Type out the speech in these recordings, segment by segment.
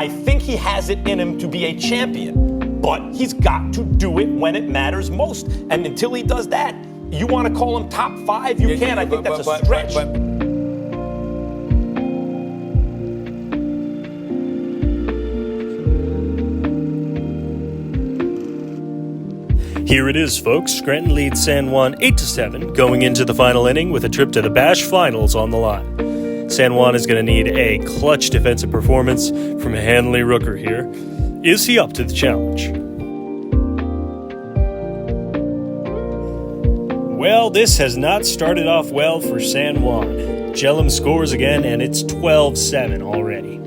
I think he has it in him to be a champion, but he's got to do it when it matters most. And until he does that, you want to call him top 5? You can. I think that's a stretch. Here it is, folks. Scranton leads San Juan 8-7 going into the final inning with a trip to the Bash Finals on the line. San Juan is going to need a clutch defensive performance from Hanley Rooker here. Is he up to the challenge? Well, this has not started off well for San Juan. Jellum scores again, and it's 12-7 already.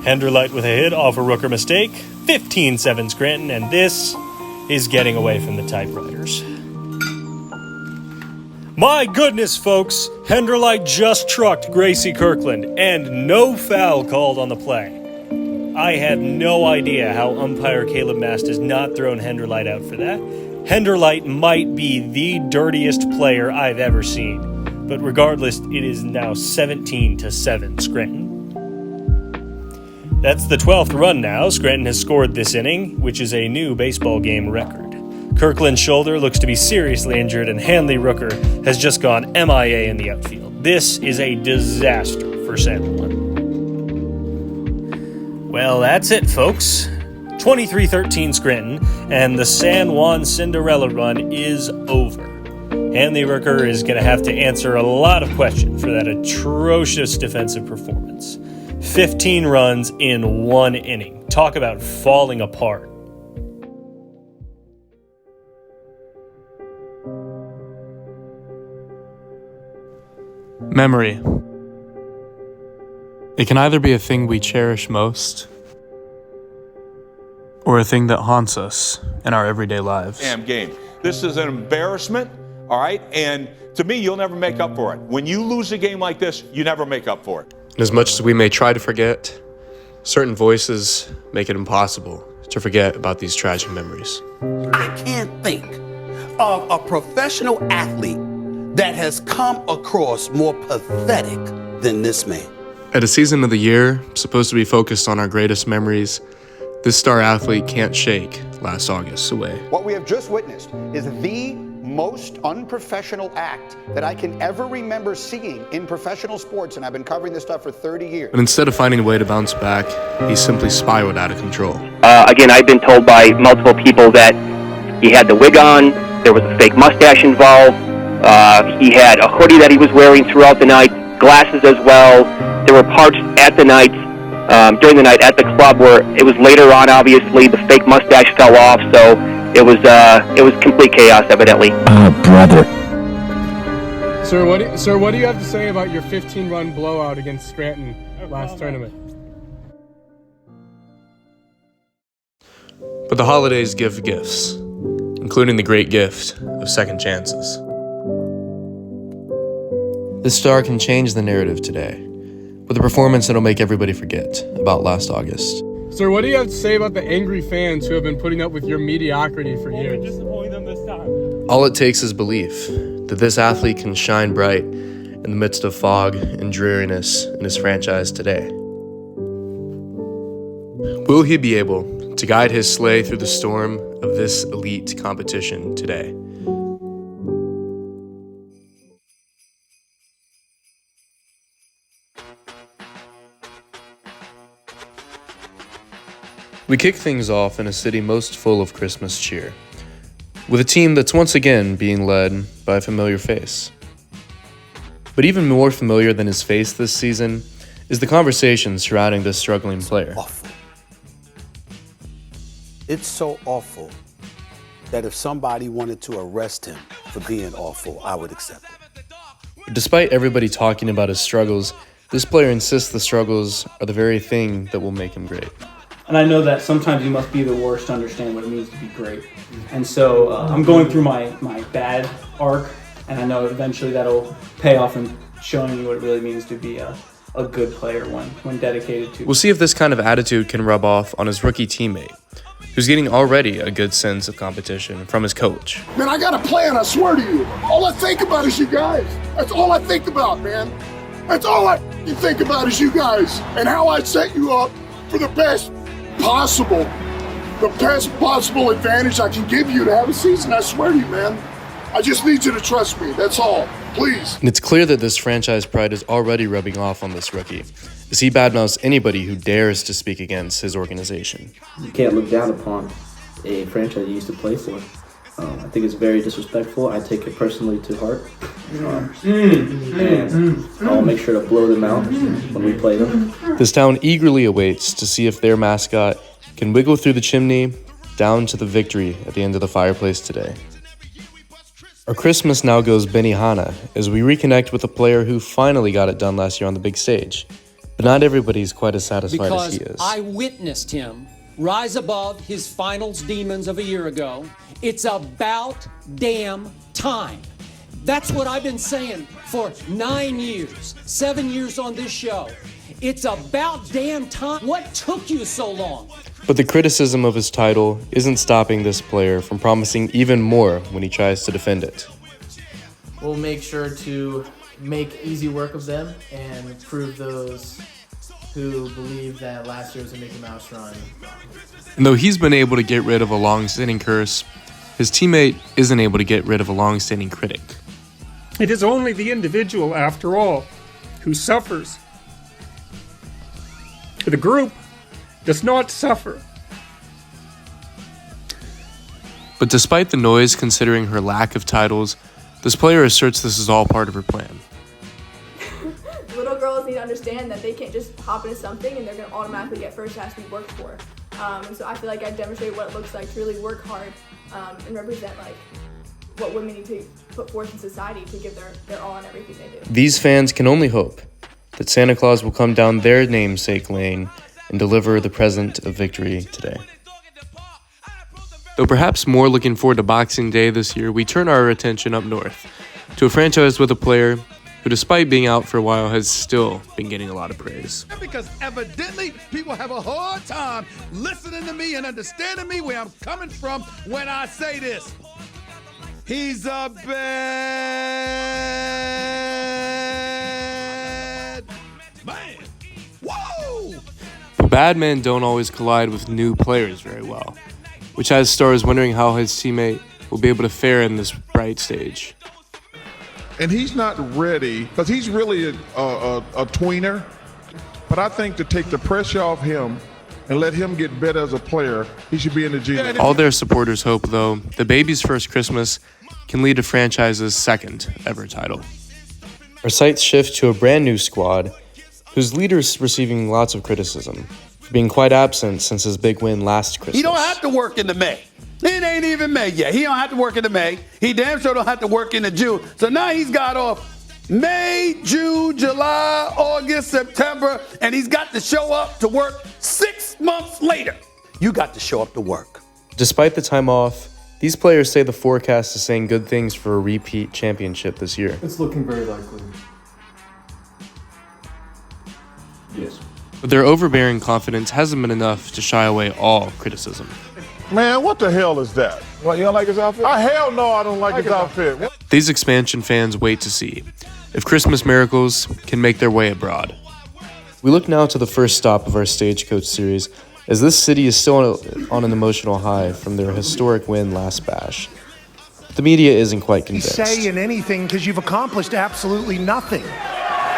Henderlight with a hit off a Rooker mistake. 15-7 Scranton, and this is getting away from the typewriters. My goodness, folks. Henderlight just trucked Gracie Kirkland, and no foul called on the play. I had no idea how umpire Caleb Mast has not thrown Henderlight out for that. Henderlight might be the dirtiest player I've ever seen. But regardless, it is now 17-7 Scranton. That's the 12th run now Scranton has scored this inning, which is a new baseball game record. Kirkland's shoulder looks to be seriously injured, and Hanley Rooker has just gone MIA in the outfield. This is a disaster for San Juan. Well, that's it, folks. 23-13 Scranton, and the San Juan Cinderella run is over. Hanley Rooker is going to have to answer a lot of questions for that atrocious defensive performance. 15 runs in one inning. Talk about falling apart. Memory. It can either be a thing we cherish most, or a thing that haunts us in our everyday lives. Damn game. This is an embarrassment, all right? And to me, you'll never make up for it. When you lose a game like this, you never make up for it. And as much as we may try to forget, certain voices make it impossible to forget about these tragic memories. I can't think of a professional athlete that has come across more pathetic than this man. At a season of the year supposed to be focused on our greatest memories, this star athlete can't shake last August away. What we have just witnessed is the most unprofessional act that I can ever remember seeing in professional sports, and I've been covering this stuff for 30 years. But instead of finding a way to bounce back, he simply spiraled out of control. Again, I've been told by multiple people that he had the wig on, there was a fake mustache involved, he had a hoodie that he was wearing throughout the night, glasses as well. There were parts at the night, during the night at the club where it was later on, obviously, the fake mustache fell off, so it was complete chaos, evidently. Brother. Sir, what do you have to say about your 15-run blowout against Scranton last tournament? But the holidays give gifts, including the great gift of second chances. This star can change the narrative today with a performance that'll make everybody forget about last August. Sir, what do you have to say about the angry fans who have been putting up with your mediocrity for years? Disappointing them this time. All it takes is belief that this athlete can shine bright in the midst of fog and dreariness in his franchise today. Will he be able to guide his sleigh through the storm of this elite competition today? We kick things off in a city most full of Christmas cheer, with a team that's once again being led by a familiar face. But even more familiar than his face this season is the conversation surrounding this struggling player. Awful. It's so awful that if somebody wanted to arrest him for being awful, I would accept it. Despite everybody talking about his struggles, this player insists the struggles are the very thing that will make him great. And I know that sometimes you must be the worst to understand what it means to be great. And so I'm going through my bad arc, and I know eventually that'll pay off in showing you what it really means to be a good player when dedicated to. We'll see if this kind of attitude can rub off on his rookie teammate, who's getting already a good sense of competition from his coach. Man, I got a plan, I swear to you. All I think about is you guys. That's all I think about, man. That's all I think about is you guys and how I set you up for the best possible advantage I can give you to have a season. I swear to you, man. I just need you to trust me. That's all. Please. And it's clear that this franchise pride is already rubbing off on this rookie, as he badmouths anybody who dares to speak against his organization. You can't look down upon a franchise you used to play for. I think it's very disrespectful. I take it personally to heart. And I'll make sure to blow them out when we play them. This town eagerly awaits to see if their mascot can wiggle through the chimney down to the victory at the end of the fireplace today. Our Christmas now goes Benihana as we reconnect with a player who finally got it done last year on the big stage. But not everybody's quite as satisfied as he is. Because I witnessed him rise above his finals demons of a year ago. It's about damn time. That's what I've been saying for 9 years, 7 years on this show. It's about damn time. What took you so long? But the criticism of his title isn't stopping this player from promising even more when he tries to defend it. We'll make sure to make easy work of them and prove those who believe that last year was a Mickey Mouse run. And though he's been able to get rid of a long-standing curse, his teammate isn't able to get rid of a long-standing critic. It is only the individual, after all, who suffers. The group does not suffer. But despite the noise considering her lack of titles, this player asserts this is all part of her plan. Little girls need to understand that they can't just hop into something and they're going to automatically get first. It has to be worked for. And so I feel like I demonstrate what it looks like to really work hard and represent like what women need to put forth in society to give their all in everything they do. These fans can only hope that Santa Claus will come down their namesake lane and deliver the present of victory today. Though perhaps more looking forward to Boxing Day this year, we turn our attention up north to a franchise with a player who, despite being out for a while, has still been getting a lot of praise. Because evidently people have a hard time listening to me and understanding me where I'm coming from when I say this. He's a bad man. Whoa! But bad men don't always collide with new players very well, which has stars wondering how his teammate will be able to fare in this bright stage. And he's not ready, because he's really a tweener. But I think to take the pressure off him and let him get better as a player, he should be in the G. All their supporters hope, though, the baby's first Christmas can lead to franchise's second ever title. Our sights shift to a brand new squad whose leader is receiving lots of criticism for being quite absent since his big win last Christmas. He don't have to work in the May. It ain't even May yet. He don't have to work in the May. He damn sure don't have to work in the June. So now he's got off May, June, July, August, September, and he's got to show up to work 6 months later. You got to show up to work. Despite the time off, these players say the forecast is saying good things for a repeat championship this year. It's looking very likely. Yes. But their overbearing confidence hasn't been enough to shy away all criticism. Man, what the hell is that? What, you don't like his outfit? Hell no, I don't like his outfit. These expansion fans wait to see if Christmas miracles can make their way abroad. We look now to the first stop of our Stagecoach series, as this city is still on an emotional high from their historic win last bash. But the media isn't quite convinced. Saying anything because you've accomplished absolutely nothing.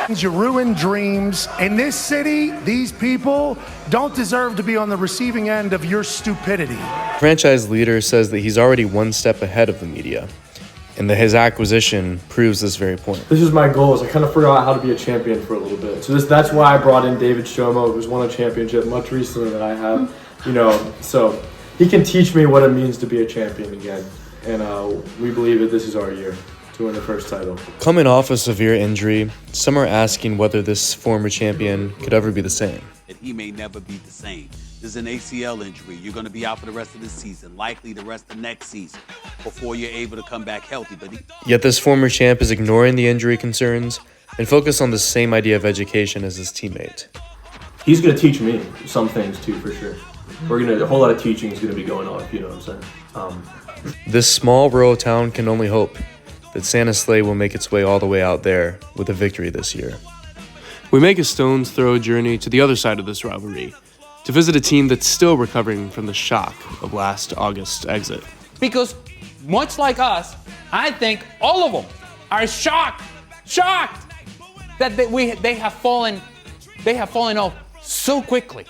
You ruined dreams. In this city, these people don't deserve to be on the receiving end of your stupidity. Franchise leader says that he's already one step ahead of the media, and that his acquisition proves this very point. This is my goal, is I kind of forgot how to be a champion for a little bit. So that's why I brought in David Shomo, who's won a championship much recently than I have. So he can teach me what it means to be a champion again. And we believe that this is our year to win the first title. Coming off a severe injury, some are asking whether this former champion could ever be the same. He may never be the same. This is an ACL injury. You're going to be out for the rest of the season, likely the rest of next season, before you're able to come back healthy. Yet this former champ is ignoring the injury concerns and focused on the same idea of education as his teammate. He's going to teach me some things too, for sure. A whole lot of teaching is going to be going on, if you know what I'm saying. This small rural town can only hope that Santa's sleigh will make its way all the way out there with a victory this year. We make a stone's throw journey to the other side of this rivalry, to visit a team that's still recovering from the shock of last August's exit. Because much like us, I think all of them are shocked that they have fallen off so quickly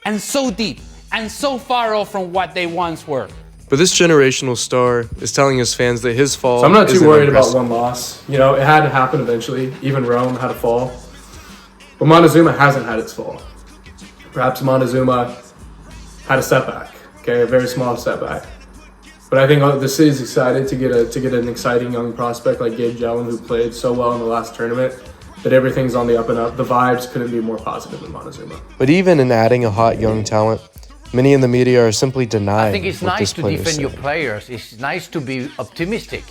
and so deep and so far off from what they once were. But this generational star is telling his fans that his fall. So I'm not too isn't worried about impressive. one loss. You know, it had to happen eventually. Even Rome had a fall. But Montezuma hasn't had its fall. Perhaps Montezuma had a setback, okay, a very small setback. But I think the city's excited to get an exciting young prospect like Gabe Jelen, who played so well in the last tournament, that everything's on the up and up. The vibes couldn't be more positive than Montezuma. But even in adding a hot young talent, many in the media are simply denying I think it's what nice this to player defend said. your players. It's nice to be optimistic,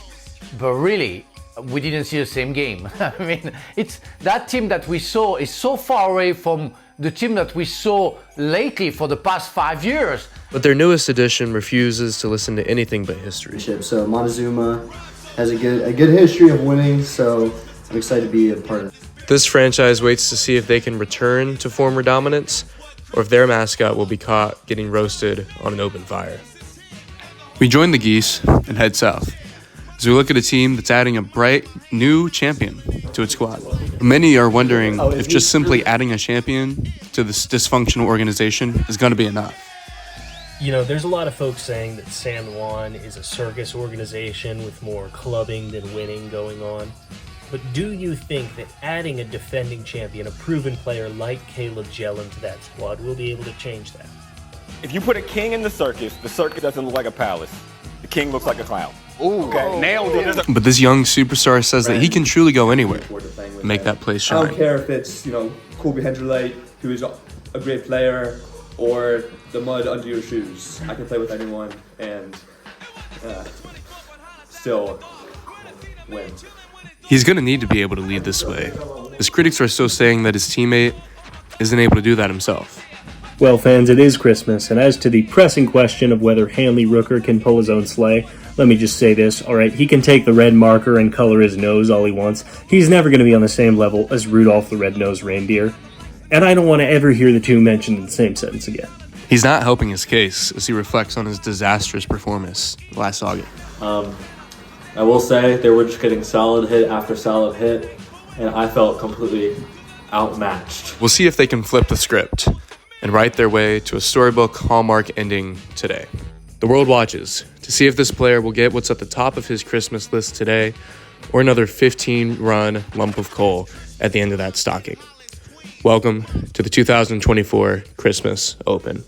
but really, we didn't see the same game. I mean, that team that we saw is so far away from the team that we saw lately for the past 5 years. But their newest addition refuses to listen to anything but history. So Montezuma has a good history of winning, so I'm excited to be a part of it. This franchise waits to see if they can return to former dominance, or if their mascot will be caught getting roasted on an open fire. We join the Geese and head south as we look at a team that's adding a bright new champion to its squad. Many are wondering if just simply adding a champion to this dysfunctional organization is going to be enough. You know, there's a lot of folks saying that San Juan is a circus organization with more clubbing than winning going on. But do you think that adding a defending champion, a proven player like Caleb Jelen to that squad will be able to change that? If you put a king in the circus doesn't look like a palace. The king looks like a clown. Ooh, okay, nailed it. But this young superstar says that he can truly go anywhere and make that place I don't shine. care if it's, Kobe Hedrelite, who is a great player, or the mud under your shoes. I can play with anyone and still win. He's going to need to be able to lead this way. His critics are still saying that his teammate isn't able to do that himself. Well, fans, it is Christmas, and as to the pressing question of whether Hanley Rooker can pull his own sleigh, let me just say this, alright, he can take the red marker and color his nose all he wants. He's never going to be on the same level as Rudolph the Red-Nosed Reindeer, and I don't want to ever hear the two mentioned in the same sentence again. He's not helping his case as he reflects on his disastrous performance last August. I will say they were just getting solid hit after solid hit, and I felt completely outmatched. We'll see if they can flip the script and write their way to a storybook hallmark ending today. The world watches to see if this player will get what's at the top of his Christmas list today, or another 15-run lump of coal at the end of that stocking. Welcome to the 2024 Christmas Open.